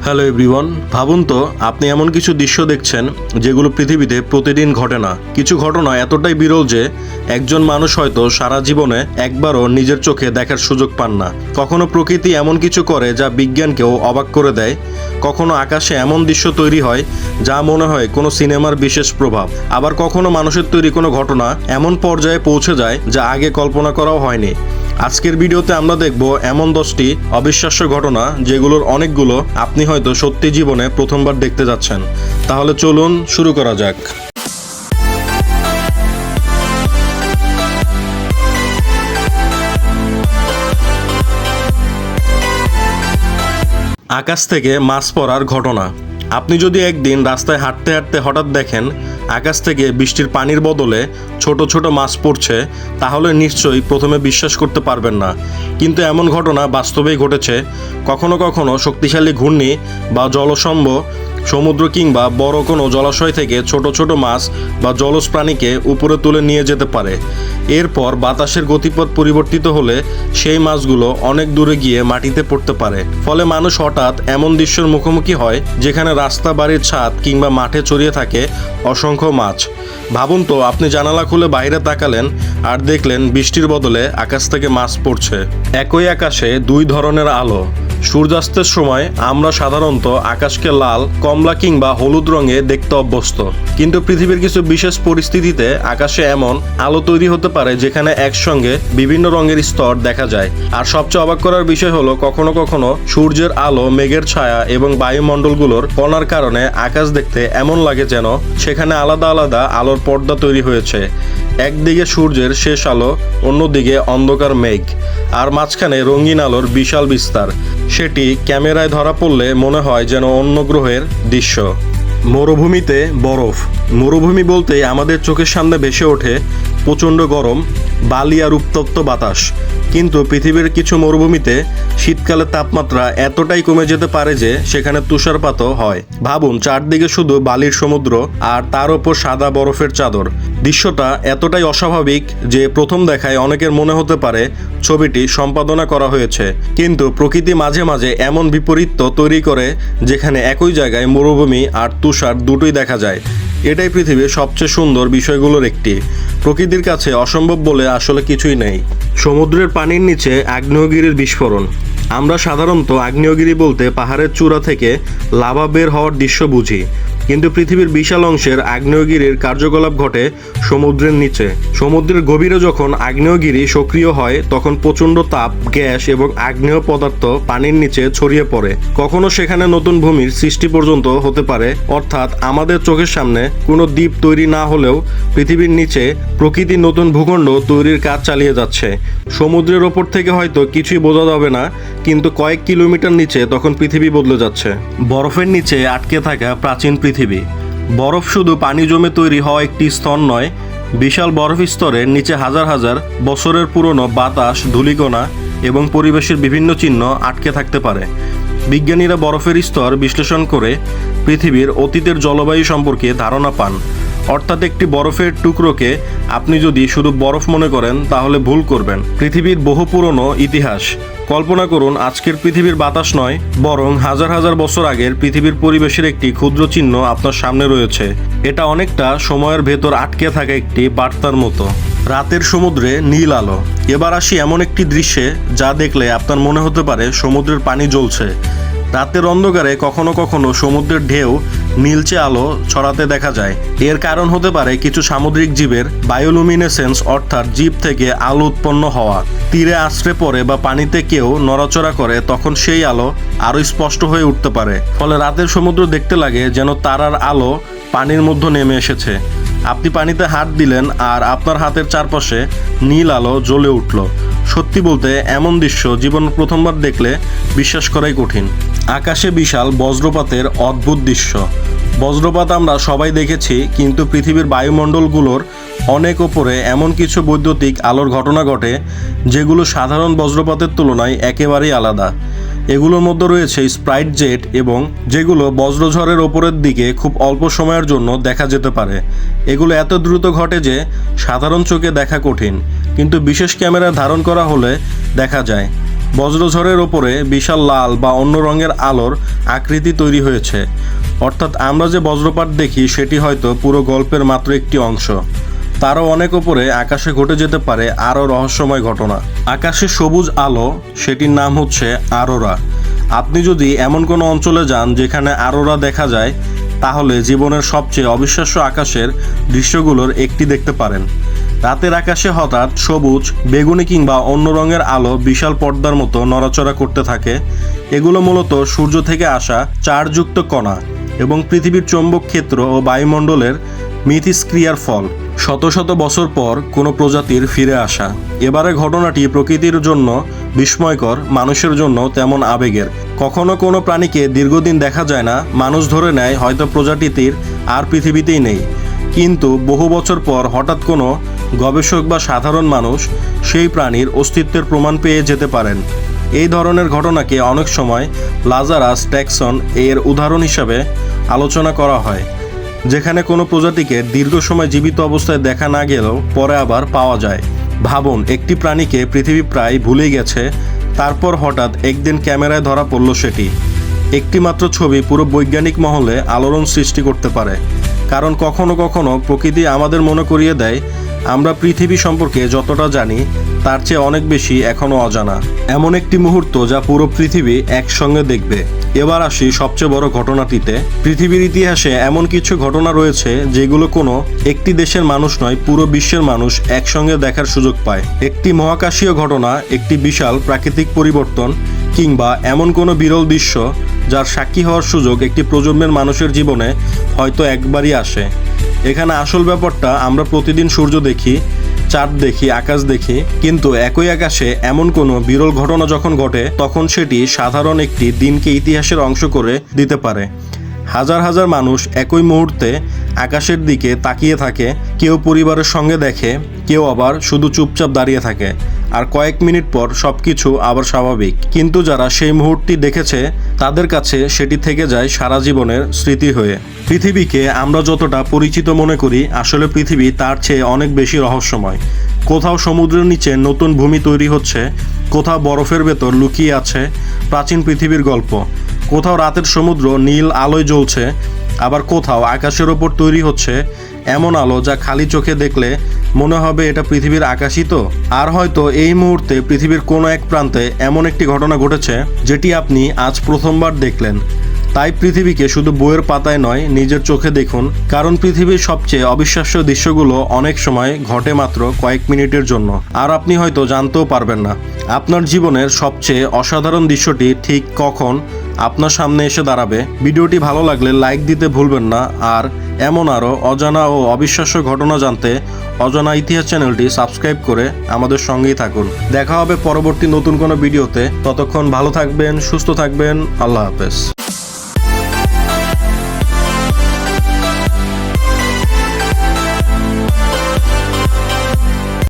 Hello everyone, ভাবুন তো আপনি এমন কিছু দৃশ্য দেখছেন যেগুলো পৃথিবীতে প্রতিদিন ঘটে না। কিছু ঘটনা এতটাই বিরল যে একজন মানুষ হয়তো সারা জীবনে একবারও নিজের চোখে দেখার সুযোগ পান না। কখনো প্রকৃতি এমন কিছু করে যা বিজ্ঞানকেও অবাক করে দেয়, কখনো আকাশে এমন দৃশ্য তৈরি হয় যা মনে হয় কোনো সিনেমার বিশেষ প্রভাব, আবার কখনো মানুষের তৈরি কোনো ঘটনা এমন পর্যায়ে পৌঁছে যায় যা আগে কল্পনা করাও হয়নি। আজকের ভিডিওতে আমরা দেখব এমন 10টি অবিশ্বাস্য ঘটনা যেগুলোর অনেকগুলো আপনি হয়তো সত্যি জীবনে প্রথমবার দেখতে যাচ্ছেন। তাহলে চলুন শুরু করা যাক। আকাশ থেকে মাছ পড়ার ঘটনা। আপনি যদি একদিন রাস্তায় হাঁটতে হাঁটতে হঠাৎ দেখেন আকাশ থেকে বৃষ্টির পানির বদলে ছোট ছোট মাছ পড়ছে, তাহলে নিশ্চয়ই প্রথমে বিশ্বাস করতে পারবেন না। কিন্তু এমন ঘটনা বাস্তবেই ঘটেছে। কখনো কখনো শক্তিশালী ঘূর্ণি বা জলস্তম্ভ, সমুদ্র কিংবা বড় কোনো জলাশয় থেকে ছোট ছোট মাছ বা জলজ প্রাণীকে উপরে তুলে নিয়ে যেতে পারে। এরপর বাতাসের গতিপথ পরিবর্তিত হলে সেই মাছগুলো অনেক দূরে গিয়ে মাটিতে পড়তে পারে। ফলে মানুষ হঠাৎ এমন দৃশ্যের মুখোমুখি হয় যেখানে রাস্তা, বাড়ির ছাদ কিংবা মাঠে ছড়িয়ে থাকে অসংখ্য মাছ। ভাবুন তো, আপনি জানালা খুলে বাইরে তাকালেন আর দেখলেন বৃষ্টির বদলে আকাশ থেকে মাছ পড়ছে। একই আকাশে দুই ধরনের আলো। সূর্যাস্তের সময় আমরা সাধারণত আকাশকে লাল, কমলা কিংবা হলুদ রঙে দেখতে অভ্যস্ত, কিন্তু পৃথিবীর কিছু বিশেষ পরিস্থিতিতে আকাশে এমন আলো তৈরি হতে পারে যেখানে একসঙ্গে বিভিন্ন রঙের স্তর দেখা যায়। আর সবচেয়ে অবাক করার বিষয় হলো কখনো কখনো সূর্যের আলো, মেঘের ছায়া এবং বায়ুমণ্ডলগুলোর কণার কারণে আকাশ দেখতে এমন লাগে যেন সেখানে আলাদা আলাদা আলোর পর্দা তৈরি হয়েছে। একদিকে সূর্যের শেষ আলো, অন্যদিকে অন্ধকার মেঘ, আর মাঝখানে রঙিন আলোর বিশাল বিস্তার। সেটি ক্যামেরায় ধরা পড়লে মনে হয় যেন অন্য গ্রহের দৃশ্য। মরুভূমিতে বরফ। মরুভূমি বলতেই আমাদের চোখের সামনে ভেসে ওঠে প্রচণ্ড গরম বালি আর উত্তপ্ত বাতাস, কিন্তু পৃথিবীর কিছু মরুভূমিতে শীতকালে তাপমাত্রা এতটাই কমে যেতে পারে যে সেখানে তুষারপাতও হয়। ভাবুন, চারদিকে শুধু বালির সমুদ্র আর তার ওপর সাদা বরফের চাদর। দৃশ্যটা এতটাই অস্বাভাবিক যে প্রথম দেখায় অনেকের মনে হতে পারে ছবিটি সম্পাদনা করা হয়েছে। কিন্তু প্রকৃতি মাঝে মাঝে এমন বিপরীত তৈরি করে যেখানে একই জায়গায় মরুভূমি আর তুষার দুটোই দেখা যায়। এটাই পৃথিবীর সবচেয়ে সুন্দর বিষয়গুলোর একটি। প্রকৃতির কাছে অসম্ভব বলে আসলে কিছুই নেই। সমুদ্রের পানির নিচে আগ্নেয়গিরির বিস্ফোরণ। আমরা সাধারণত আগ্নেয়গিরি বলতে পাহাড়ের চূড়া থেকে লাভা বের হওয়ার দৃশ্য বুঝি, কিন্তু পৃথিবীর বিশাল অংশের আগ্নেয়গিরির কার্যকলাপ ঘটে সমুদ্রের নিচে। সমুদ্রের গভীরে যখন আগ্নেয়গিরি সক্রিয় হয় তখন প্রচণ্ড তাপ, গ্যাস এবং আগ্নেয় পদার্থ পানির নিচে ছড়িয়ে পড়ে। কখনো সেখানে নতুন ভূমির সৃষ্টি পর্যন্ত হতে পারে। অর্থাৎ আমাদের চোখের সামনে কোনো দ্বীপ তৈরি না হলেও পৃথিবীর নিচে প্রকৃতি নতুন ভূখণ্ড তৈরির কাজ চালিয়ে যাচ্ছে। সমুদ্রের ওপর থেকে হয়তো কিছুই বোঝা যাবে না, কিন্তু কয়েক কিলোমিটার নিচে তখন পৃথিবী বদলে যাচ্ছে। বরফের নিচে আটকে থাকা প্রাচীন পৃথিবী। বরফ শুধু পানি জমে তৈরি হওয়া একটি স্তর নয়, বিশাল বরফ স্তরের নিচে হাজার হাজার বছরের পুরনো বাতাস, ধূলিকণা এবং পরিবেশের বিভিন্ন চিহ্ন আটকে থাকতে পারে। বিজ্ঞানীরা বরফের স্তর বিশ্লেষণ করে পৃথিবীর অতীতের জলবায়ু সম্পর্কে ধারণা পান। অর্থাৎ একটি বরফের টুকরোকে আপনি যদি শুধু বরফ মনে করেন তাহলে ভুল করবেন। পৃথিবীর বহু পুরনো ইতিহাস। কল্পনা করুন, আজকের পৃথিবীর বাতাস নয়, বরং হাজার হাজার বছর আগের পৃথিবীর পরিবেশের একটি ক্ষুদ্র চিহ্ন আপনার সামনে রয়েছে। এটা অনেকটা সময়ের ভেতর আটকে থাকা একটি বার্তার মতো। রাতের সমুদ্রে নীল আলো। এবার আসি এমন একটি দৃশ্যে যা দেখলে আপনার মনে হতে পারে সমুদ্রের পানি জ্বলছে। রাতের অন্ধকারে কখনো কখনো সমুদ্রের ঢেউ নীলচে আলো ছড়াতে দেখা যায়। এর কারণ হতে পারে কিছু সামুদ্রিক জীবের বায়োলুমিনেসেন্স, অর্থাৎ জীব থেকে আলো উৎপন্ন হওয়া। তীরে আশ্রে পড়ে বা পানিতে কেউ নড়াচড়া করে তখন সেই আলো আরও স্পষ্ট হয়ে উঠতে পারে। ফলে রাতের সমুদ্র দেখতে লাগে যেন তারার আলো পানির মধ্যে নেমে এসেছে। আপনি পানিতে হাত দিলেন আর আপনার হাতের চারপাশে নীল আলো জ্বলে উঠল। সত্যি বলতে এমন দৃশ্য জীবন প্রথমবার দেখলে বিশ্বাস করাই কঠিন। আকাশে বিশাল বজ্রপাতের অদ্ভুত দৃশ্য। বজ্রপাত আমরা সবাই দেখেছি, কিন্তু পৃথিবীর বায়ুমণ্ডলগুলোর অনেক ওপরে এমন কিছু বৈদ্যুতিক আলোর ঘটনা ঘটে যেগুলো সাধারণ বজ্রপাতের তুলনায় একেবারেই আলাদা। এগুলোর মধ্যে রয়েছে স্প্রাইট জেট, এবং যেগুলো বজ্রঝড়ের ওপরের দিকে খুব অল্প সময়ের জন্য দেখা যেতে পারে। এগুলো এত দ্রুত ঘটে যে সাধারণ চোখে দেখা কঠিন, কিন্তু বিশেষ ক্যামেরা ধারণ করা হলে দেখা যায়। বজ্রঝড়ের ওপরে বিশাল লাল বা অন্য রঙের আলোর আকৃতি তৈরি হয়েছে। অর্থাৎ আমরা যে বজ্রপাত দেখি সেটি হয়তো পুরো গল্পের মাত্র একটি অংশ। তারও অনেক ওপরে আকাশে ঘটে যেতে পারে আরও রহস্যময় ঘটনা। আকাশে সবুজ আলো, সেটির নাম হচ্ছে আরোরা। আপনি যদি এমন কোনো অঞ্চলে যান যেখানে আরোরা দেখা যায়, তাহলে জীবনের সবচেয়ে অবিশ্বাস্য আকাশের দৃশ্যগুলোর একটি দেখতে পারেন। রাতের আকাশে হঠাৎ সবুজ, বেগুনি কিংবা অন্য রঙের আলো বিশাল পর্দার মতো নড়াচড়া করতে থাকে। এগুলো মূলত সূর্য থেকে আসা চার্জযুক্ত কণা এবং পৃথিবীর চৌম্বক ক্ষেত্র ও বায়ুমণ্ডলের মিথস্ক্রিয়ার ফল। শত শত বছর পর কোনো প্রজাতির ফিরে আসা। এবারে ঘটনাটি প্রকৃতির জন্য বিস্ময়কর, মানুষের জন্য তেমন আবেগের। কখনো কোনো প্রাণীকে দীর্ঘদিন দেখা যায় না, মানুষ ধরে নেয় হয়তো প্রজাতিটির আর পৃথিবীতেই নেই। কিন্তু বহু বছর পর হঠাৎ কোনো গবেষক বা সাধারণ মানুষ সেই প্রাণীর অস্তিত্বের প্রমাণ পেয়ে যেতে পারেন। এই ধরনের ঘটনাকে অনেক সময় লাজারাস ট্যাক্সন এর উদাহরণ হিসাবে আলোচনা করা হয়, যেখানে কোনো প্রজাতিকে দীর্ঘ সময় জীবিত অবস্থায় দেখা না গেলেও পরে আবার পাওয়া যায়। ভাবুন, একটি প্রাণীকে পৃথিবী প্রায় ভুলেই গেছে, তারপর হঠাৎ একদিন ক্যামেরায় ধরা পড়ল সেটি। একটি মাত্র ছবি পুরো বৈজ্ঞানিক মহলে আলোড়ন সৃষ্টি করতে পারে, কারণ কখনো কখনো প্রকৃতি আমাদের মনে করিয়ে দেয় আমরা পৃথিবী সম্পর্কে যতটা জানি তার চেয়ে অনেক বেশি এখনও অজানা। এমন একটি মুহূর্ত যা পুরো পৃথিবী একসঙ্গে দেখবে। এবার আসি সবচেয়ে বড় ঘটনাটিতে। পৃথিবীর ইতিহাসে এমন কিছু ঘটনা রয়েছে যেগুলো কোনো একটি দেশের মানুষ নয়, পুরো বিশ্বের মানুষ একসঙ্গে দেখার সুযোগ পায়। একটি মহাকাশীয় ঘটনা, একটি বিশাল প্রাকৃতিক পরিবর্তন কিংবা এমন কোনো বিরল দৃশ্য যার সাক্ষী হওয়ার সুযোগ একটি প্রজন্মের মানুষের জীবনে হয়তো একবারই আসে। এখানে আসল ব্যাপারটা, আমরা প্রতিদিন সূর্য দেখি, চাঁদ দেখি, আকাশ দেখি, কিন্তু একই আকাশে এমন কোনো বিরল ঘটনা যখন ঘটে, তখন সেটি সাধারণ একটি দিনকে ইতিহাসের অংশ করে দিতে পারে। হাজার হাজার মানুষ একই মুহূর্তে আকাশের দিকে তাকিয়ে থাকে, কেউ পরিবারের সঙ্গে দেখে, কেউ আবার শুধু চুপচাপ দাঁড়িয়ে থাকে, আর কয়েক মিনিট পর সব কিছু আবার স্বাভাবিক। কিন্তু যারা সেই মুহূর্তটি দেখেছে তাদের কাছে সেটি থেকে যায় সারা জীবনের স্মৃতি হয়ে। পৃথিবীকে আমরা যতটা পরিচিত মনে করি, আসলে পৃথিবী তার চেয়ে অনেক বেশি রহস্যময়। কোথাও সমুদ্রের নিচে নতুন ভূমি তৈরি হচ্ছে, কোথাও বরফের ভেতর লুকিয়ে আছে প্রাচীন পৃথিবীর গল্প, কোথাও রাতের সমুদ্র নীল আলোয় জ্বলছে, আবার কোথাও আকাশের ওপর তৈরি হচ্ছে এমন আলো যা খালি চোখে দেখলে মনে হবে এটা পৃথিবীর আকাশই তো। আর হয়তো এই মুহূর্তে পৃথিবীর কোনো এক প্রান্তে এমন একটি ঘটনা ঘটেছে যেটি আপনি আজ প্রথমবার দেখলেন। তাই পৃথিবীকে শুধু বইয়ের পাতায় নয়, নিজের চোখে দেখুন, কারণ পৃথিবীর সবচেয়ে অবিশ্বাস্য দৃশ্যগুলো অনেক সময় ঘটে মাত্র কয়েক মিনিটের জন্য, আর আপনি হয়তো জানতেও পারবেন না আপনার জীবনের সবচেয়ে অসাধারণ দৃশ্যটি ঠিক কখন আপনার সামনে এসে দাঁড়াবে। ভিডিওটি ভালো লাগলে লাইক দিতে ভুলবেন না, আর এমন আরও অজানা ও অবিশ্বাস্য ঘটনা জানতে অজানা ইতিহাস চ্যানেলটি সাবস্ক্রাইব করে আমাদের সঙ্গেই থাকুন। দেখা হবে পরবর্তী নতুন কোনো ভিডিওতে। ততক্ষণ ভালো থাকবেন, সুস্থ থাকবেন। আল্লাহ হাফেজ।